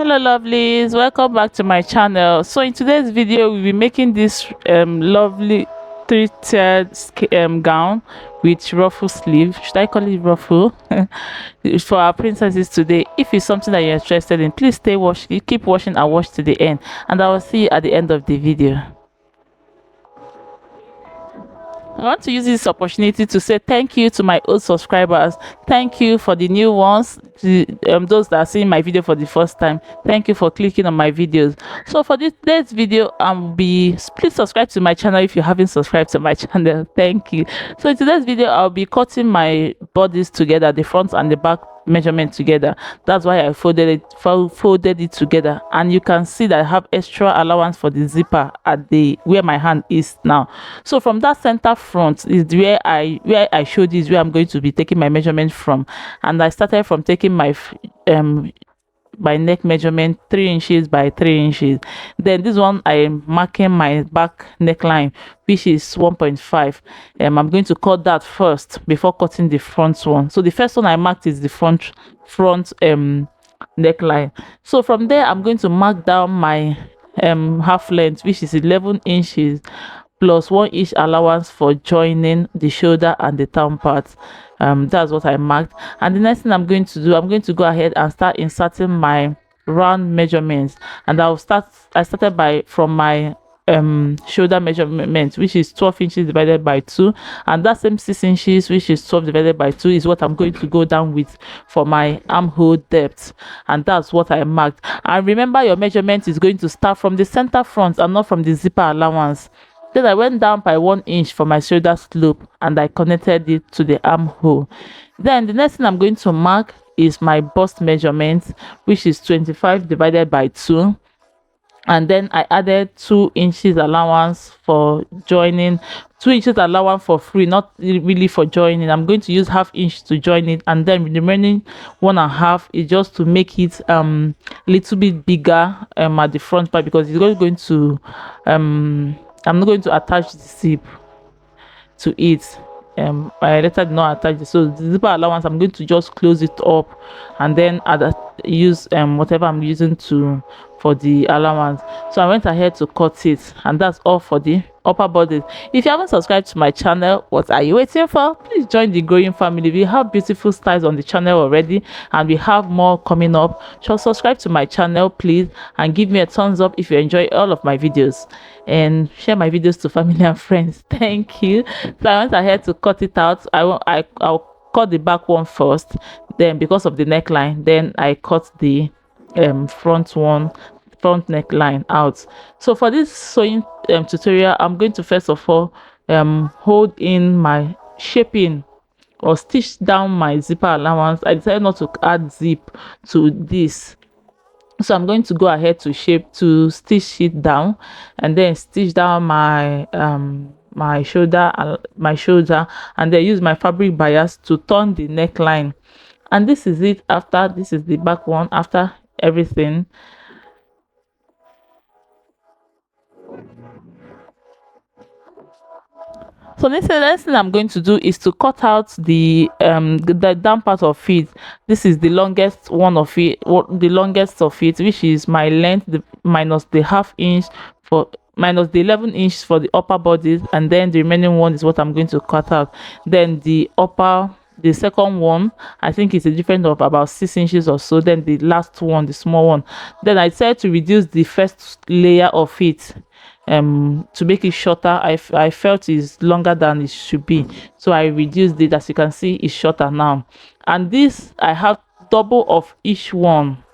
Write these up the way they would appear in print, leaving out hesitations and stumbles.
Hello lovelies, welcome back to my channel. So in today's video we'll be making this lovely three-tiered gown with ruffle sleeve. Should I call it ruffle? For our princesses today. If it's something that you're interested in, please keep watching and watch to the end, and I will see you at the end of the video. I want to use this opportunity to say thank you to my old subscribers. Thank you for the new ones, those that are seeing my video for the first time. Thank you for clicking on my videos. So for today's video, please subscribe to my channel if you haven't subscribed to my channel. Thank you. So in today's video, I'll be cutting my bodies together, the front and the back measurement together. That's why I folded it together, and you can see that I have extra allowance for the zipper at the where my hand is now. So from that center front is where I showed you is where I'm going to be taking my measurement from, and I started from taking my neck measurement 3 inches by 3 inches. Then this one I am marking my back neckline, which is 1.5. I'm going to cut that first before cutting the front one. So the first one I marked is the front neckline. So from there I'm going to mark down my half length, which is 11 inches plus 1 inch allowance for joining the shoulder and the thumb part. That's what I marked. And the next thing I'm going to do, I'm going to go ahead and start inserting my round measurements. And I started from my shoulder measurement, which is 12 inches divided by 2, and that same 6 inches, which is 12 divided by 2, is what I'm going to go down with for my armhole depth, and that's what I marked. And remember, your measurement is going to start from the center front and not from the zipper allowance. Then I went down by 1 inch for my shoulder slope, and I connected it to the armhole. Then the next thing I'm going to mark is my bust measurement, which is 25 divided by 2. And then I added 2 inches allowance for joining, 2 inches allowance for free, not really for joining. I'm going to use half inch to join it, and then the remaining 1.5 is just to make it a little bit bigger at the front part, because it's going to I'm not going to attach the zip to it. I later did not attach it, so the zipper allowance I'm going to just close it up, and then use whatever I'm using for the allowance. So I went ahead to cut it, and that's all for the upper body. If you haven't subscribed to my channel, what are you waiting for? Please join the growing family. We have beautiful styles on the channel already, and we have more coming up. So subscribe to my channel um and give me a thumbs up if you enjoy all of my videos, and share my videos to family and friends. Thank you. So I went ahead to cut it out. I'll cut the back one first, then because of the neckline, then I cut the front neckline out. So for this sewing tutorial, I'm going to first of all hold in my shaping or stitch down my zipper allowance. I decided not to add zip to this, so I'm going to go ahead to stitch it down, and then stitch down my my shoulder, and then use my fabric bias to turn the neckline. And this is it after. This is the back one after everything. So the next thing I'm going to do is to cut out the down part of it. This is the longest one of it, the longest of it, which is my length, minus the half inch for minus the 11 inches for the upper bodies, and then the remaining one is what I'm going to cut out. Then the second one, I think it's a difference of about 6 inches or so. Then the last one, the small one, then I decided to reduce the first layer of it to make it shorter. I felt it's longer than it should be, so I reduced it. As you can see, it's shorter now. And this, I have double of each one.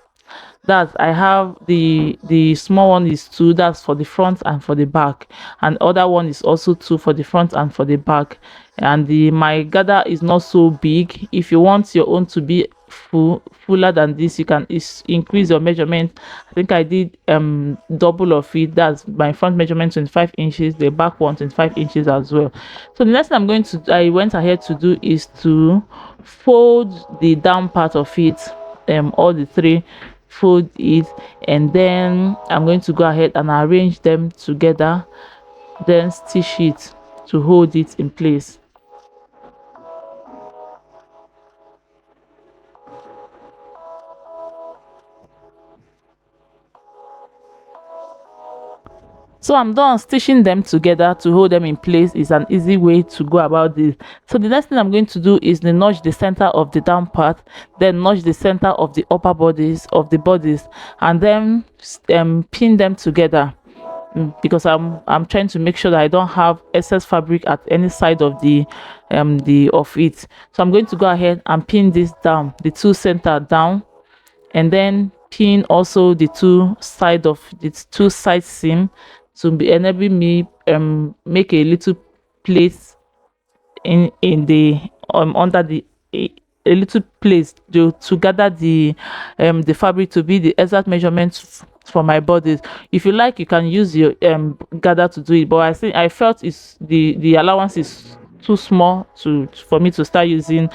That I have the small one is 2, that's for the front and for the back, and other one is also 2 for the front and for the back. And my gather is not so big. If you want your own to be fuller than this, you can increase your measurement. I think I did double of it. That's my front measurement 25 inches, the back one 25 inches as well. So the next thing I went ahead to do is to fold the down part of it, all the 3, fold it, and then I'm going to go ahead and arrange them together, then stitch it to hold it in place. So I'm done stitching them together to hold them in place. Is an easy way to go about this. So the next thing I'm going to do is to notch the center of the down part, then notch the center of the upper bodies, and then pin them together. Because I'm trying to make sure that I don't have excess fabric at any side of the of it. So I'm going to go ahead and pin this down, the two center down, and then pin also the two side seam to be enabling me make a little place in the under a little place to gather the fabric to be the exact measurements for my bodies. If you like, you can use your gather to do it, but I felt it's the allowance is too small for me to start using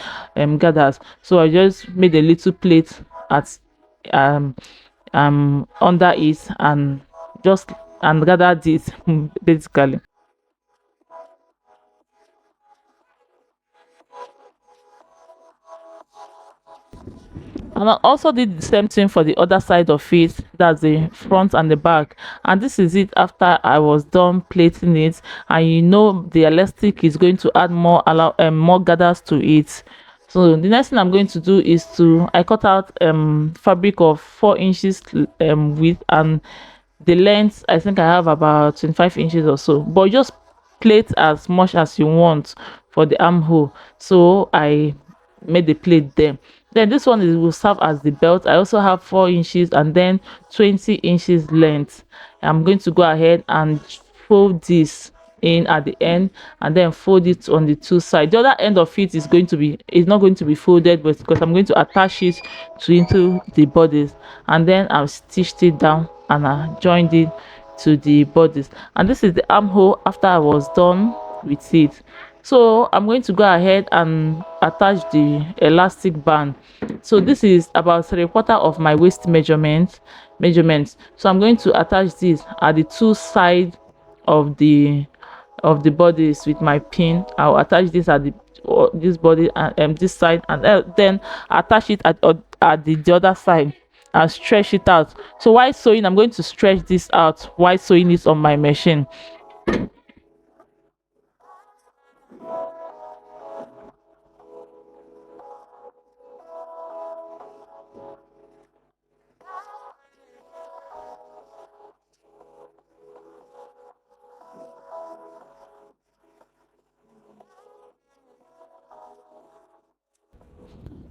gathers, so I just made a little plate at um under it and just and gathered it basically. And I also did the same thing for the other side of it, that's the front and the back. And this is it after I was done plating it. And you know the elastic is going to add more gathers to it. So the next thing I'm going to do is I cut out fabric of 4 inches width, and the length I think I have about 25 inches or so, but just plate as much as you want for the armhole. So I made the plate there. Then this one will serve as the belt. I also have 4 inches and then 20 inches length. I'm going to go ahead and fold this in at the end and then fold it on the two sides. The other end of it is not going to be folded, but because I'm going to attach it to into the bodies, and then I've stitched it down and I joined it to the bodies. And this is the armhole after I was done with it. So I'm going to go ahead and attach the elastic band. So this is about 3/4 of my waist measurements. So I'm going to attach this at the two sides of the bodies with my pin. I'll attach this at this body and this side, and then attach it at the other side and stretch it out. So while sewing, I'm going to stretch this out while sewing it on my machine.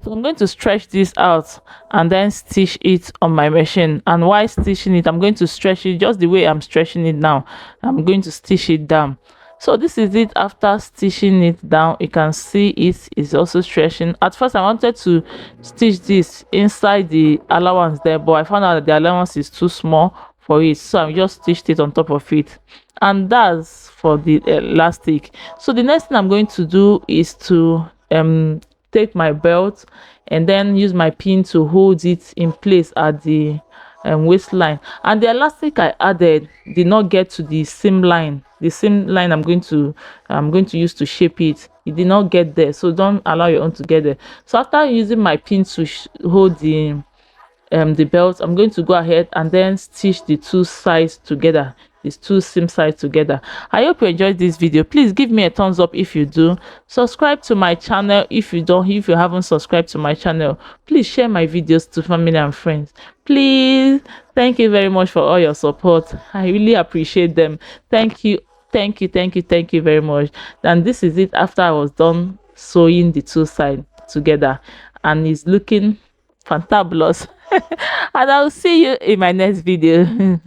So I'm going to stretch this out and then stitch it on my machine. And while stitching it, I'm going to stretch it just the way I'm stretching it now. I'm going to stitch it down. So this is it after stitching it down. You can see it is also stretching. At first I wanted to stitch this inside the allowance there, but I found out that the allowance is too small for it, so I just stitched it on top of it. And that's for the elastic. So the next thing I'm going to do is to take my belt and then use my pin to hold it in place at the waistline. And the elastic I added did not get to the seam line. The seam line I'm going to use to shape it did not get there, so don't allow your own to get there. So after using my pin to hold the belt, I'm going to go ahead and then stitch the two sides together, these two seam sides together. I hope you enjoyed this video. Please give me a thumbs up if you do. Subscribe to my channel if you haven't subscribed to my channel. Please share my videos to family and friends, please. Thank you very much for all your support. I really appreciate them. Thank you, thank you very much. And this is it after I was done sewing the two sides together, and it's looking fantabulous. And I'll see you in my next video.